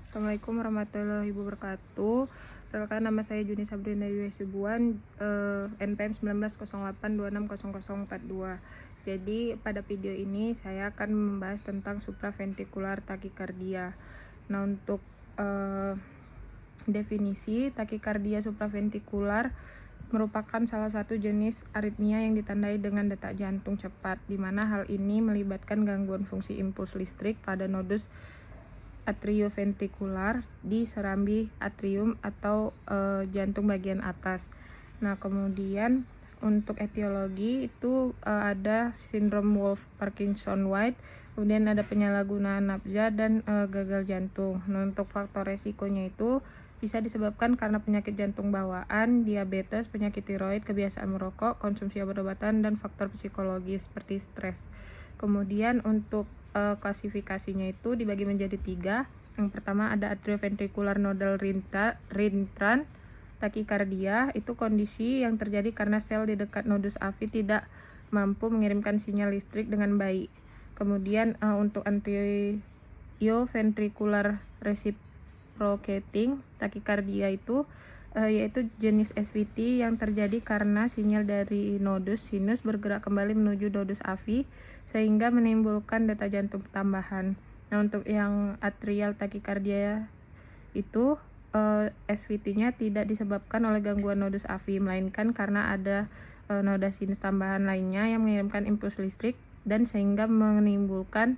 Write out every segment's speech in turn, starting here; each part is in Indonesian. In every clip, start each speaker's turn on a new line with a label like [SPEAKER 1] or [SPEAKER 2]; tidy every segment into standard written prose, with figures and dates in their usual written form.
[SPEAKER 1] Assalamualaikum warahmatullahi wabarakatuh. Perkenalkan, nama saya Juni Sabrina Dwi Subuan, NPM 1908260042. Jadi pada video ini saya akan membahas tentang supraventrikular takikardia. Nah, untuk definisi, takikardia supraventrikular merupakan salah satu jenis aritmia yang ditandai dengan detak jantung cepat, di mana hal ini melibatkan gangguan fungsi impuls listrik pada nodus atrioventrikular di serambi atrium atau jantung bagian atas. Nah, kemudian untuk etiologi itu ada sindrom Wolff-Parkinson-White, kemudian ada penyalahgunaan nafza dan gagal jantung. Nah, untuk faktor resikonya itu bisa disebabkan karena penyakit jantung bawaan, diabetes, penyakit tiroid, kebiasaan merokok, konsumsi obat-obatan, dan faktor psikologis seperti stres. Kemudian untuk klasifikasinya itu dibagi menjadi 3. Yang pertama ada atrioventricular nodal rintran takikardia. Itu kondisi yang terjadi karena sel di dekat nodus AV tidak mampu mengirimkan sinyal listrik dengan baik. Kemudian untuk atrioventricular reciprocating takikardia itu yaitu jenis SVT yang terjadi karena sinyal dari nodus sinus bergerak kembali menuju nodus AV sehingga menimbulkan detak jantung tambahan. Nah, untuk yang atrial takikardia itu SVT-nya tidak disebabkan oleh gangguan nodus AV, melainkan karena ada noda sinus tambahan lainnya yang mengirimkan impuls listrik dan sehingga menimbulkan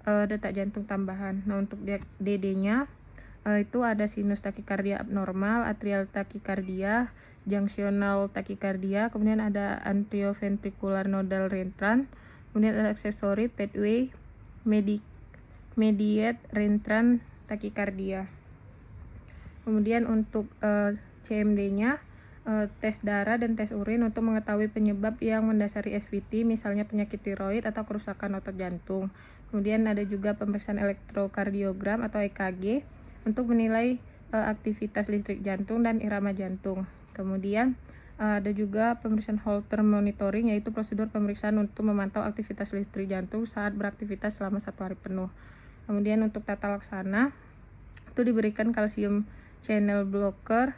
[SPEAKER 1] detak jantung tambahan. Nah, untuk DD-nya itu ada sinus takikardia abnormal, atrial takikardia, junctional takikardia, kemudian ada atrioventricular nodal rintran, kemudian ada aksesori pathway mediate rintran takikardia. Kemudian untuk CMD-nya tes darah dan tes urin untuk mengetahui penyebab yang mendasari SVT, misalnya penyakit tiroid atau kerusakan otot jantung. Kemudian ada juga pemeriksaan elektrokardiogram atau EKG untuk menilai aktivitas listrik jantung dan irama jantung. Kemudian ada juga pemeriksaan Holter monitoring, yaitu prosedur pemeriksaan untuk memantau aktivitas listrik jantung saat beraktivitas selama 1 hari penuh. Kemudian untuk tata laksana itu diberikan kalsium channel blocker,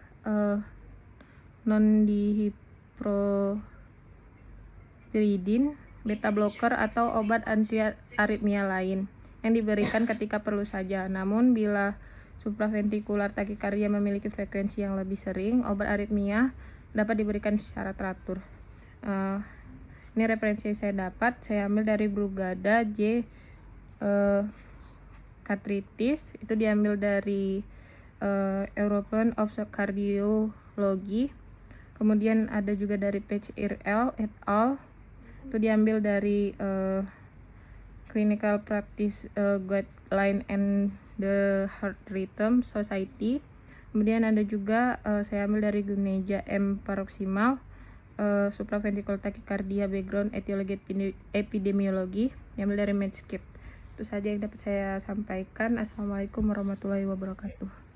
[SPEAKER 1] non-dihydropyridine, beta blocker atau obat anti aritmia lain yang diberikan ketika perlu saja. Namun bila supraventrikular takikardia memiliki frekuensi yang lebih sering, obat aritmia dapat diberikan secara teratur. Ini referensi yang saya dapat, saya ambil dari Brugada J. Cartritis, itu diambil dari European of Cardiology. Kemudian ada juga dari Page et al. Itu diambil dari Clinical Practice Guideline and the Heart Rhythm Society. Kemudian ada juga saya ambil dari Guneja M. Paroximal, supraventricular takikardia background etiologi epidemiologi, diambil dari Medscape. Itu saja yang dapat saya sampaikan. Assalamualaikum warahmatullahi wabarakatuh.